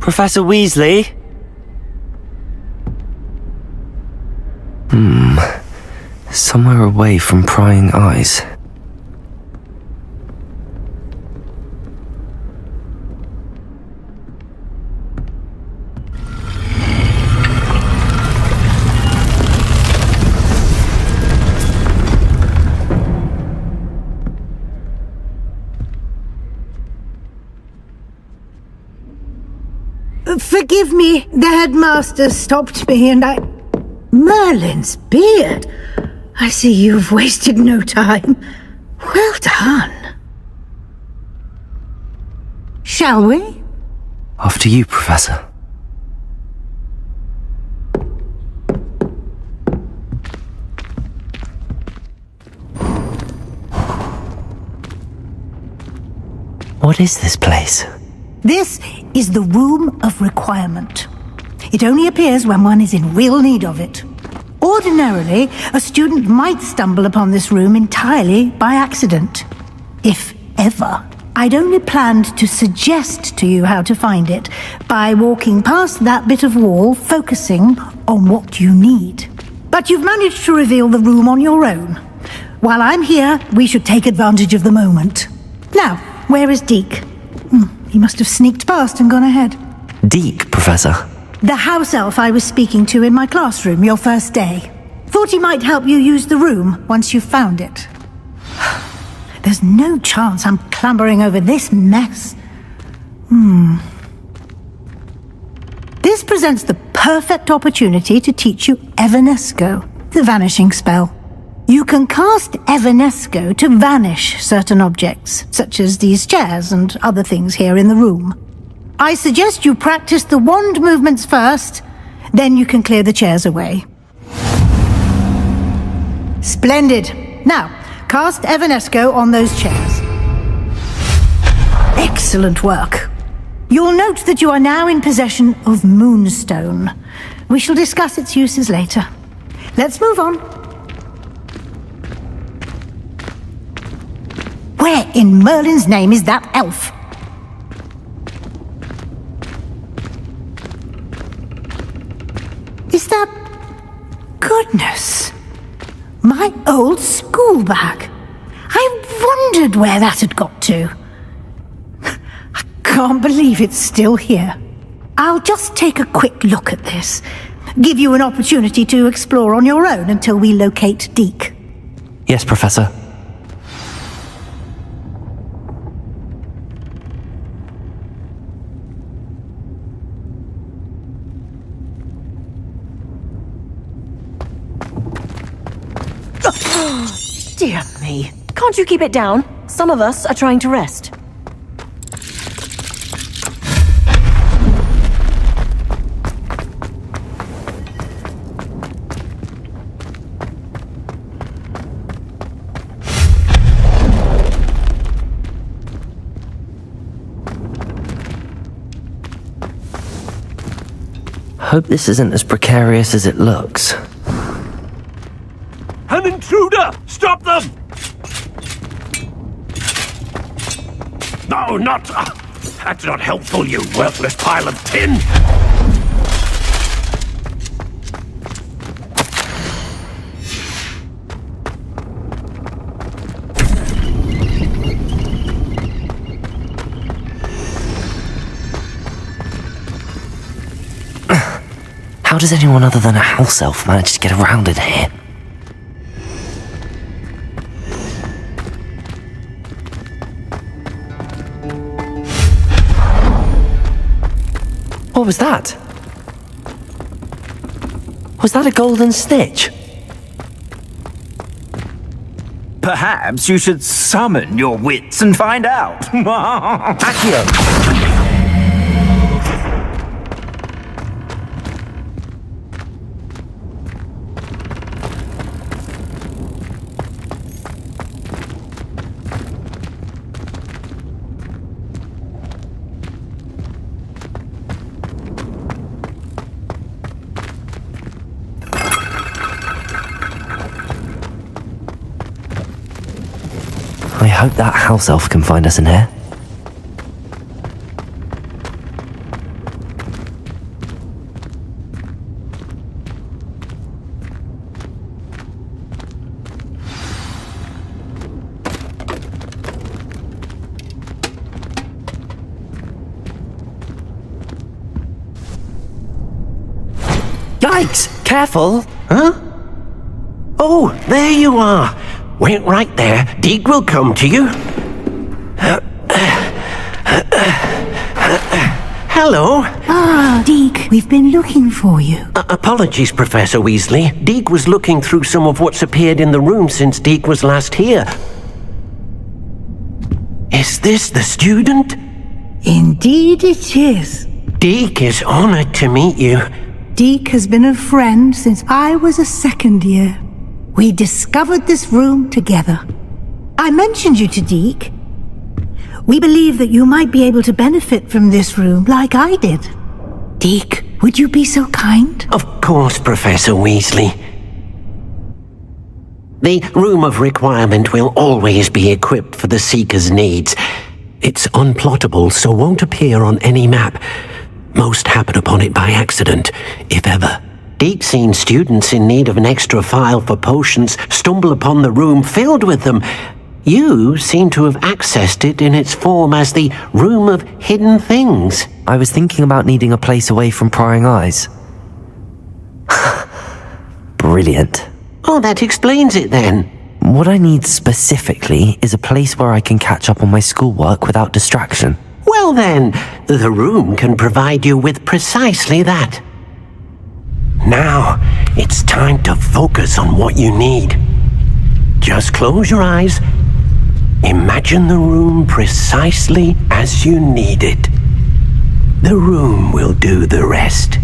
Professor Weasley? Somewhere away from prying eyes. Forgive me, the headmaster stopped me and I... Merlin's beard! I see you've wasted no time. Well done. Shall we? After you, Professor. What is this place? This is the Room of Requirement. It only appears when one is in real need of it. Ordinarily, a student might stumble upon this room entirely by accident. If ever. I'd only planned to suggest to you how to find it by walking past that bit of wall, focusing on what you need. But you've managed to reveal the room on your own. While I'm here, we should take advantage of the moment. Now, where is Deke? He must have sneaked past and gone ahead. Deke, Professor. The house elf I was speaking to in my classroom your first day. Thought he might help you use the room once you've found it. There's no chance I'm clambering over this mess. This presents the perfect opportunity to teach you Evanesco, the vanishing spell. You can cast Evanesco to vanish certain objects, such as these chairs and other things here in the room. I suggest you practice the wand movements first, then you can clear the chairs away. Splendid. Now, cast Evanesco on those chairs. Excellent work. You'll note that you are now in possession of Moonstone. We shall discuss its uses later. Let's move on. Where in Merlin's name is that elf? Is that... Goodness! My old school bag. I wondered where that had got to. I can't believe it's still here. I'll just take a quick look at this. Give you an opportunity to explore on your own until we locate Deke. Yes, Professor. Dear me. Can't you keep it down? Some of us are trying to rest. Hope this isn't as precarious as it looks. An intruder! Stop them! No, not... that's not helpful, you worthless pile of tin! How does anyone other than a house elf manage to get around in here? What was that? Was that a golden snitch? Perhaps you should summon your wits and find out. Accio! I hope that house elf can find us in here. Yikes! Careful! Huh? Oh, there you are. Wait right there. Deke will come to you. Hello. Ah, Deke, we've been looking for you. Apologies, Professor Weasley. Deke was looking through some of what's appeared in the room since Deke was last here. Is this the student? Indeed it is. Deke is honored to meet you. Deke has been a friend since I was a second year. We discovered this room together. I mentioned you to Deke. We believe that you might be able to benefit from this room like I did. Deke, would you be so kind? Of course, Professor Weasley. The Room of Requirement will always be equipped for the Seeker's needs. It's unplottable, so won't appear on any map. Most happen upon it by accident, if ever. Deke's seen students in need of an extra file for potions stumble upon the room filled with them. You seem to have accessed it in its form as the Room of Hidden Things. I was thinking about needing a place away from prying eyes. Brilliant. Oh, that explains it then. What I need specifically is a place where I can catch up on my schoolwork without distraction. Well then, the room can provide you with precisely that. Now, it's time to focus on what you need. Just close your eyes. Imagine the room precisely as you need it. The room will do the rest.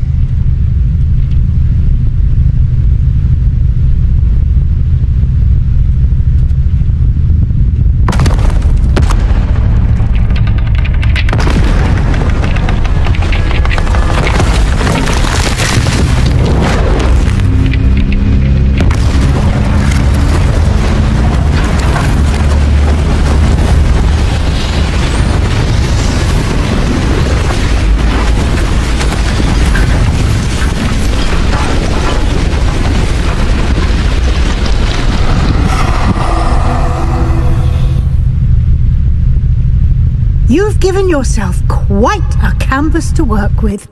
You've given yourself quite a canvas to work with.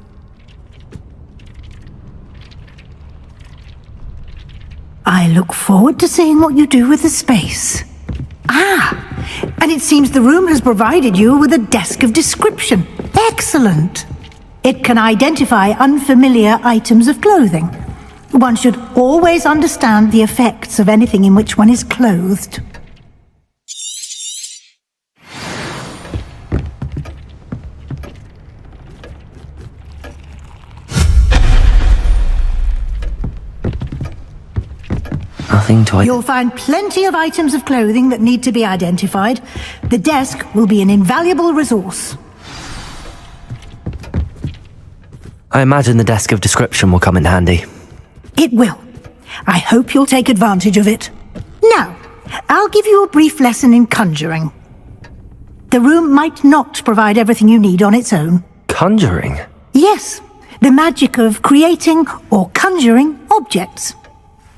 I look forward to seeing what you do with the space. Ah, and it seems the room has provided you with a desk of description. Excellent. It can identify unfamiliar items of clothing. One should always understand the effects of anything in which one is clothed. You'll find plenty of items of clothing that need to be identified. The desk will be an invaluable resource. I imagine the desk of description will come in handy. It will. I hope you'll take advantage of it. Now, I'll give you a brief lesson in conjuring. The room might not provide everything you need on its own. Conjuring? Yes, the magic of creating or conjuring objects.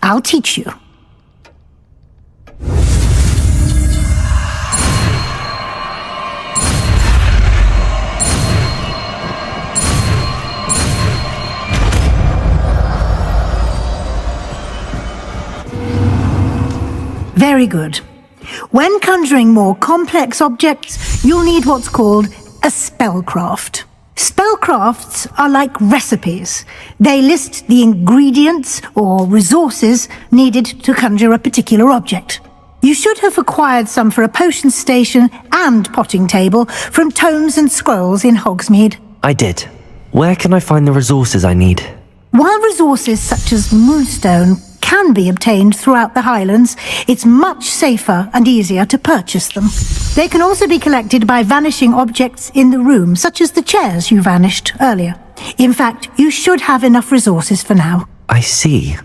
I'll teach you. Very good. When conjuring more complex objects, you'll need what's called a spellcraft. Spellcrafts are like recipes. They list the ingredients or resources needed to conjure a particular object. You should have acquired some for a potion station and potting table from tomes and scrolls in Hogsmeade. I did. Where can I find the resources I need? While resources such as Moonstone can be obtained throughout the Highlands, it's much safer and easier to purchase them. They can also be collected by vanishing objects in the room, such as the chairs you vanished earlier. In fact, you should have enough resources for now. I see.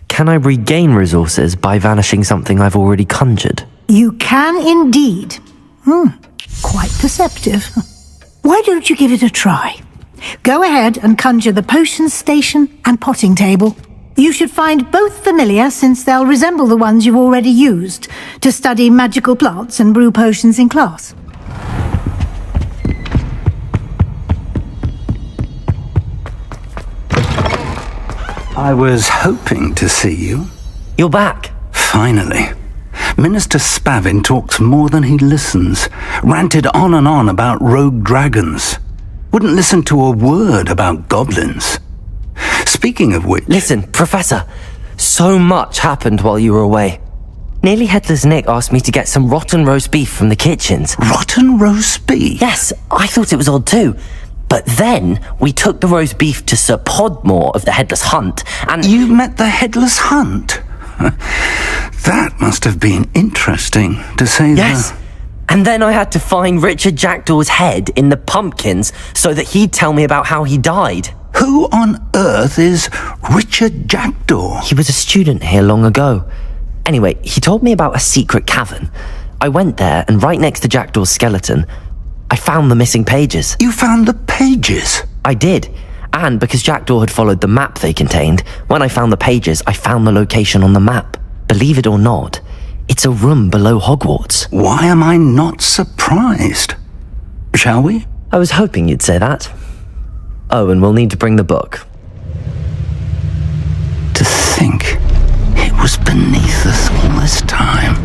Can I regain resources by vanishing something I've already conjured? You can indeed. Quite perceptive. Why don't you give it a try? Go ahead and conjure the potion station and potting table. You should find both familiar, since they'll resemble the ones you've already used to study magical plants and brew potions in class. I was hoping to see you. You're back. Finally. Minister Spavin talks more than he listens. Ranted on and on about rogue dragons. Wouldn't listen to a word about goblins. Speaking of which... Listen, Professor, so much happened while you were away. Nearly Headless Nick asked me to get some rotten roast beef from the kitchens. Rotten roast beef? Yes, I thought it was odd too. But then we took the roast beef to Sir Podmore of the Headless Hunt, and... You met the Headless Hunt? That must have been interesting, to say the... Yes. And then I had to find Richard Jackdaw's head in the pumpkins so that he'd tell me about how he died. Who on earth is Richard Jackdaw? He was a student here long ago. Anyway, he told me about a secret cavern. I went there, and right next to Jackdaw's skeleton, I found the missing pages. You found the pages? I did. And because Jackdaw had followed the map they contained, when I found the pages, I found the location on the map. Believe it or not, it's a room below Hogwarts. Why am I not surprised? Shall we? I was hoping you'd say that. Oh, and we'll need to bring the book. To think it was beneath us all this time.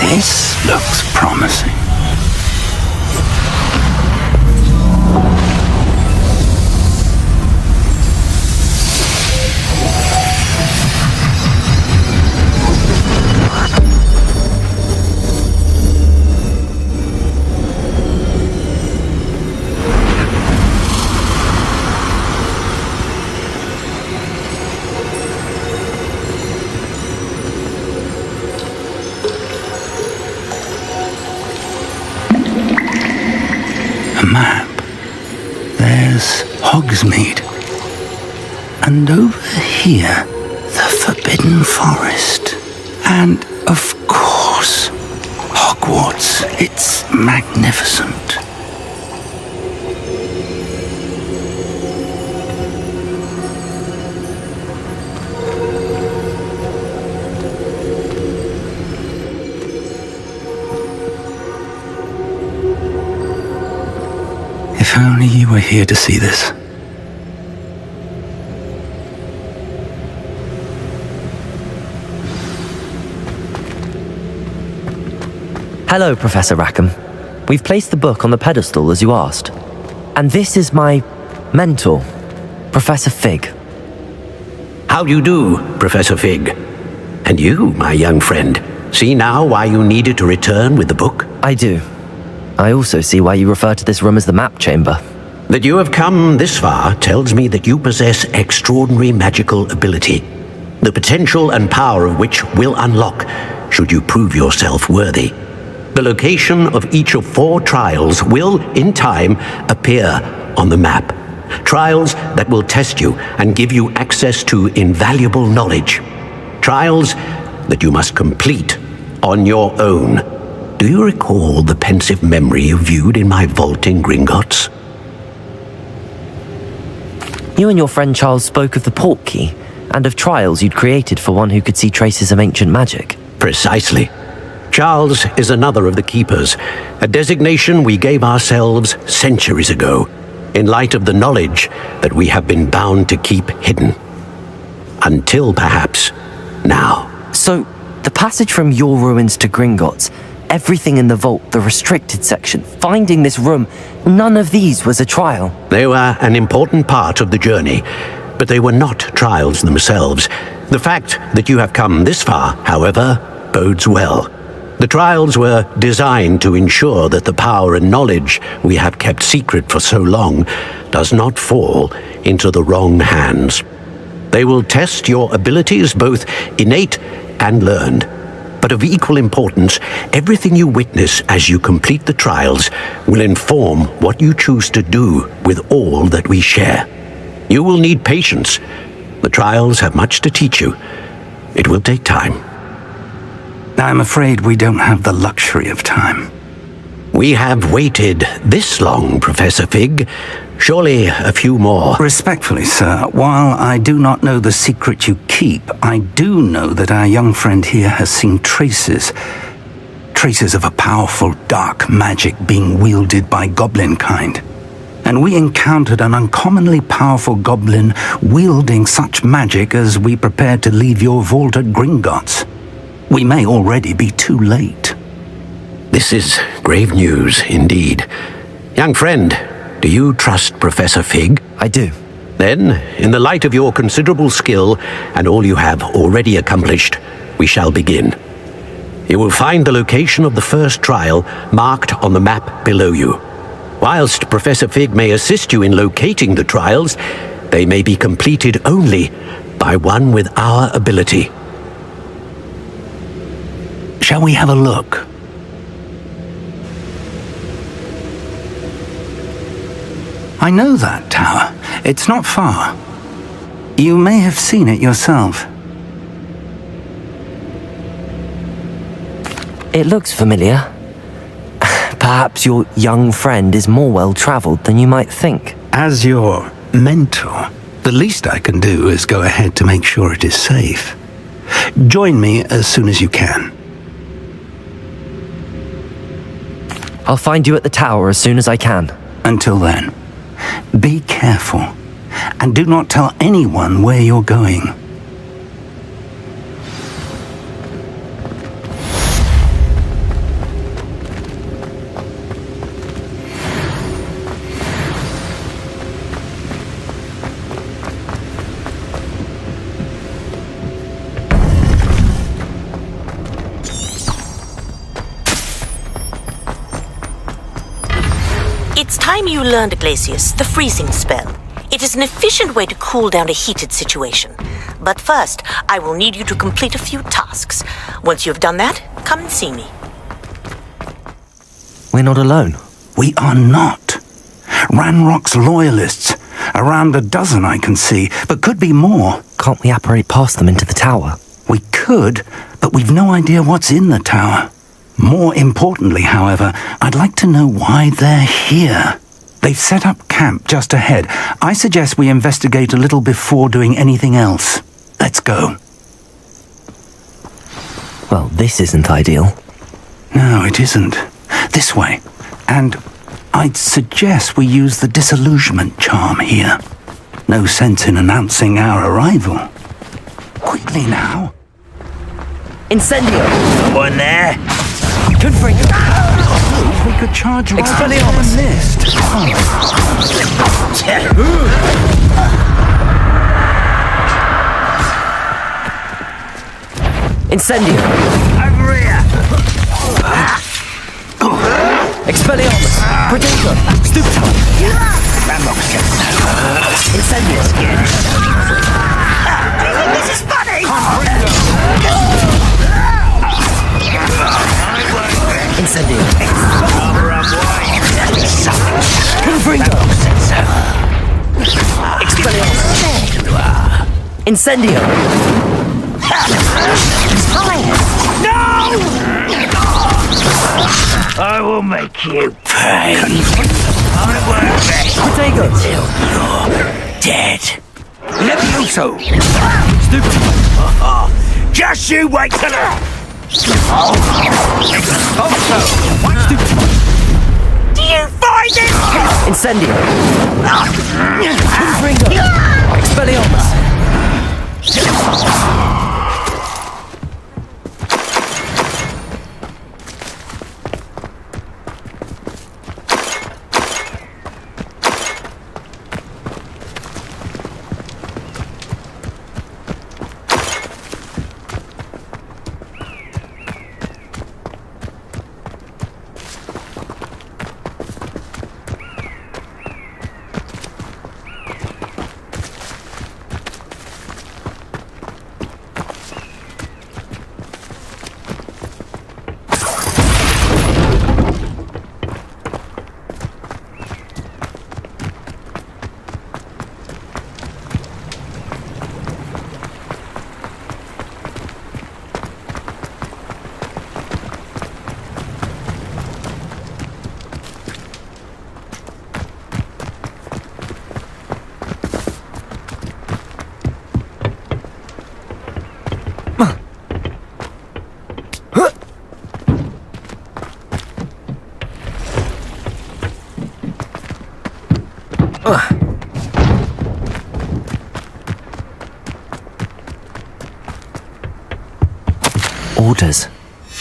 This looks promising. Map. There's Hogsmeade. And over here, the Forbidden Forest. And, of course, Hogwarts. It's magnificent. If only you were here to see this. Hello, Professor Rackham. We've placed the book on the pedestal as you asked. And this is my mentor, Professor Fig. How do you do, Professor Fig? And you, my young friend, see now why you needed to return with the book? I do. I also see why you refer to this room as the map chamber. That you have come this far tells me that you possess extraordinary magical ability, the potential and power of which will unlock should you prove yourself worthy. The location of each of 4 trials will, in time, appear on the map. Trials that will test you and give you access to invaluable knowledge. Trials that you must complete on your own. Do you recall the pensive memory you viewed in my vault in Gringotts? You and your friend Charles spoke of the portkey and of trials you'd created for one who could see traces of ancient magic. Precisely. Charles is another of the Keepers, a designation we gave ourselves centuries ago, in light of the knowledge that we have been bound to keep hidden. Until perhaps now. So, the passage from your ruins to Gringotts, everything in the vault, the restricted section, finding this room, none of these was a trial. They were an important part of the journey, but they were not trials themselves. The fact that you have come this far, however, bodes well. The trials were designed to ensure that the power and knowledge we have kept secret for so long does not fall into the wrong hands. They will test your abilities, both innate and learned. But of equal importance, everything you witness as you complete the trials will inform what you choose to do with all that we share. You will need patience. The trials have much to teach you. It will take time. I'm afraid we don't have the luxury of time. We have waited this long, Professor Fig. Surely a few more. Respectfully, sir, while I do not know the secret you keep, I do know that our young friend here has seen traces of a powerful dark magic being wielded by goblin kind. And we encountered an uncommonly powerful goblin wielding such magic as we prepared to leave your vault at Gringotts. We may already be too late. This is grave news indeed. Young friend, do you trust Professor Fig? I do. Then, in the light of your considerable skill and all you have already accomplished, we shall begin. You will find the location of the first trial marked on the map below you. Whilst Professor Fig may assist you in locating the trials, they may be completed only by one with our ability. Shall we have a look? I know that tower. It's not far. You may have seen it yourself. It looks familiar. Perhaps your young friend is more well-traveled than you might think. As your mentor, the least I can do is go ahead to make sure it is safe. Join me as soon as you can. I'll find you at the tower as soon as I can. Until then, be careful, and do not tell anyone where you're going. It's time you learned, Glacius, the freezing spell. It is an efficient way to cool down a heated situation. But first, I will need you to complete a few tasks. Once you've done that, come and see me. We're not alone. We are not. Ranrock's loyalists. Around a dozen I can see, but could be more. Can't we apparate past them into the tower? We could, but we've no idea what's in the tower. More importantly, however, I'd like to know why they're here. They've set up camp just ahead. I suggest we investigate a little before doing anything else. Let's go. Well, this isn't ideal. No, it isn't. This way. And I'd suggest we use the disillusionment charm here. No sense in announcing our arrival. Quickly now. Incendio! Someone there? Confringo! We could charge right Expelliarmus! on the list. Incendio! Over here! Expelliarmus! Protego! Stupta! Incendio! This is funny! Incendio! Confringo! Expelliarmus! Incendio! No! I will make you pay. I won't be Protego! till you're dead. Levioso! Stupta! Just you wait till Do you find it? Incendio! Confringo! Expelliarmus! Orders.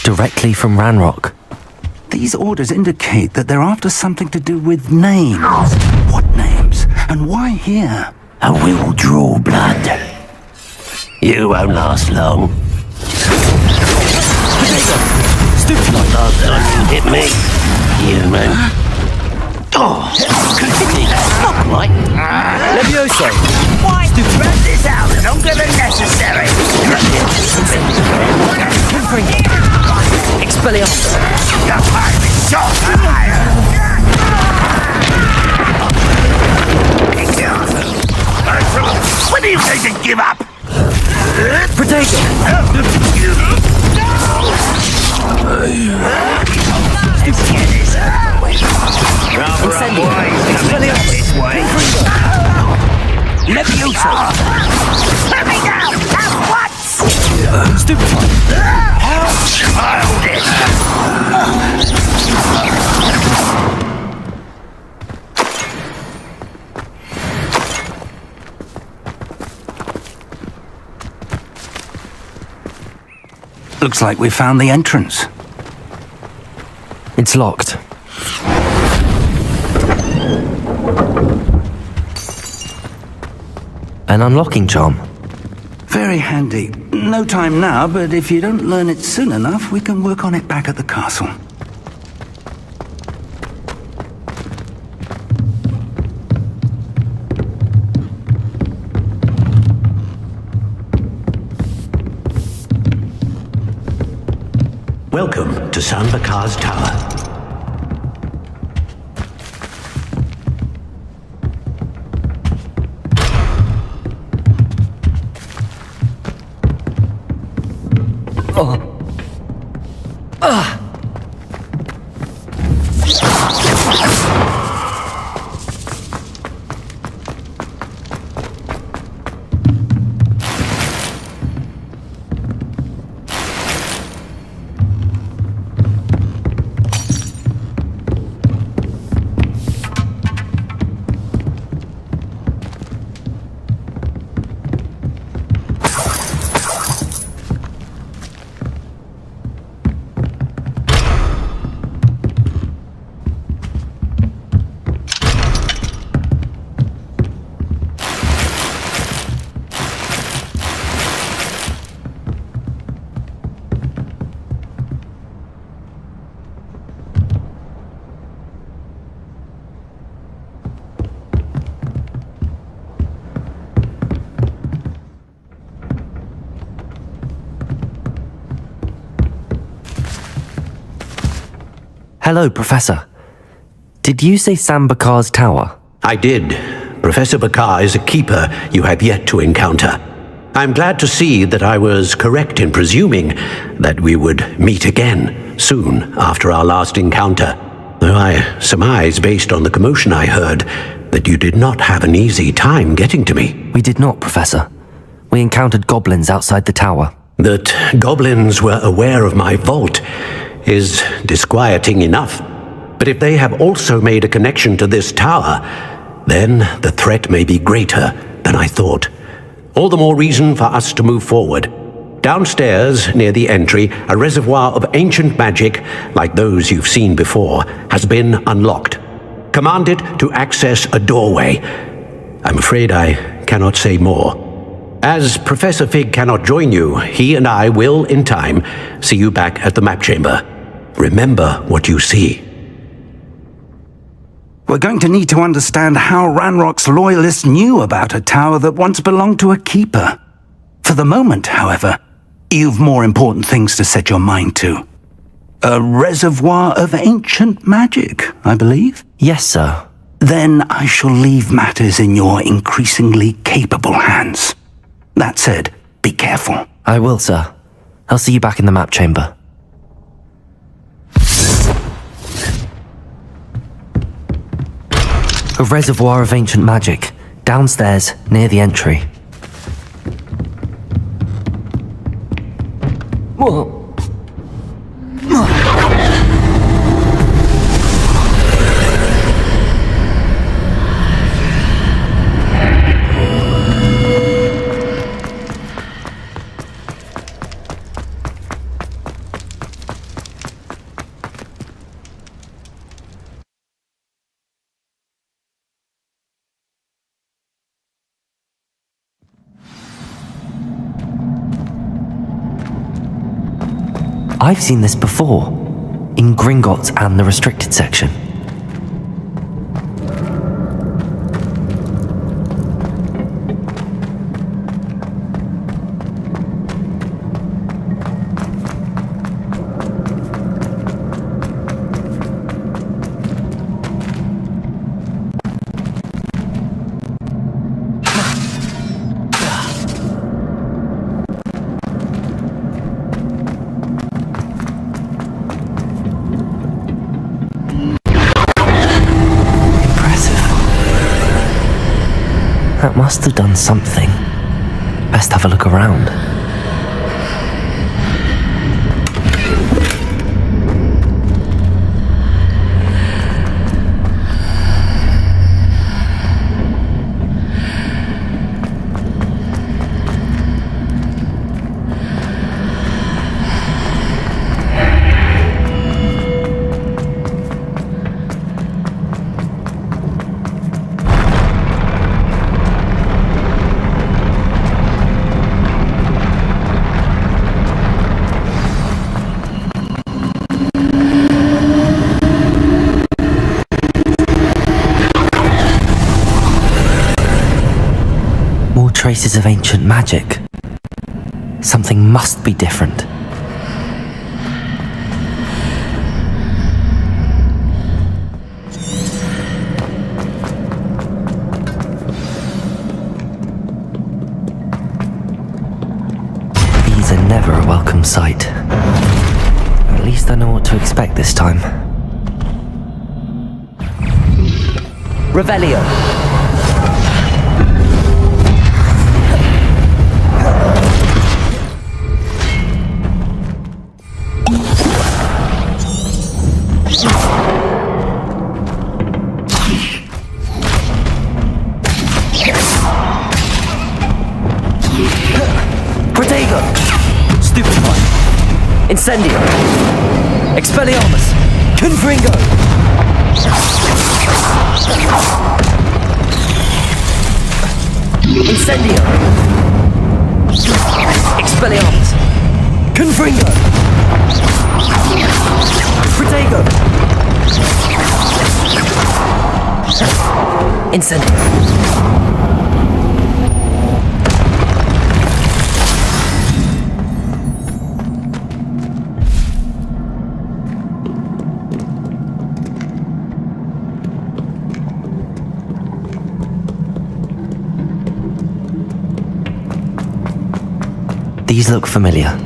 Directly from Ranrock. These orders indicate that they're after something to do with names. What names? And why here? I will draw blood. You won't last long. Stupid like that, you hit me, human. Oh, not right. Levioso! Why spread this out longer than necessary? Expelliarmus! The fire is shot higher! When do you think to give up? Potato! Incendio! Expelliarmus! Levioso! Let me down! At once! Stupefy! How childish! Looks like we found the entrance. It's locked. An unlocking charm. Very handy. No time now, but if you don't learn it soon enough, we can work on it back at the castle. Welcome to Samantha's tower. Hello, Professor. Did you say Sam Bakar's tower? I did. Professor Bakar is a keeper you have yet to encounter. I'm glad to see that I was correct in presuming that we would meet again soon after our last encounter. Though I surmise, based on the commotion I heard, that you did not have an easy time getting to me. We did not, Professor. We encountered goblins outside the tower. That goblins were aware of my vault is disquieting enough. But if they have also made a connection to this tower, then the threat may be greater than I thought. All the more reason for us to move forward. Downstairs, near the entry, a reservoir of ancient magic, like those you've seen before, has been unlocked. Command it to access a doorway. I'm afraid I cannot say more. As Professor Fig cannot join you, he and I will, in time, see you back at the map chamber. Remember what you see. We're going to need to understand how Ranrock's loyalists knew about a tower that once belonged to a keeper. For the moment, however, you've more important things to set your mind to. A reservoir of ancient magic, I believe? Yes, sir. Then I shall leave matters in your increasingly capable hands. That said, be careful. I will, sir. I'll see you back in the map chamber. A reservoir of ancient magic, downstairs, near the entry. Whoa. I've seen this before, in Gringotts and the restricted section. That must have done something. Best have a look around. Traces of ancient magic. Something must be different. These are never a welcome sight. At least I know what to expect this time. Revelio! Incendio! Expelliarmus! Confringo! Incendio! Expelliarmus! Confringo! Protego! Incendio! These look familiar.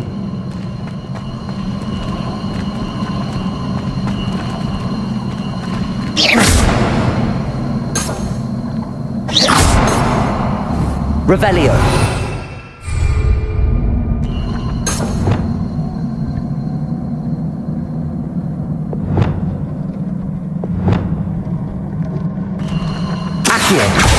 Revelio. Accio.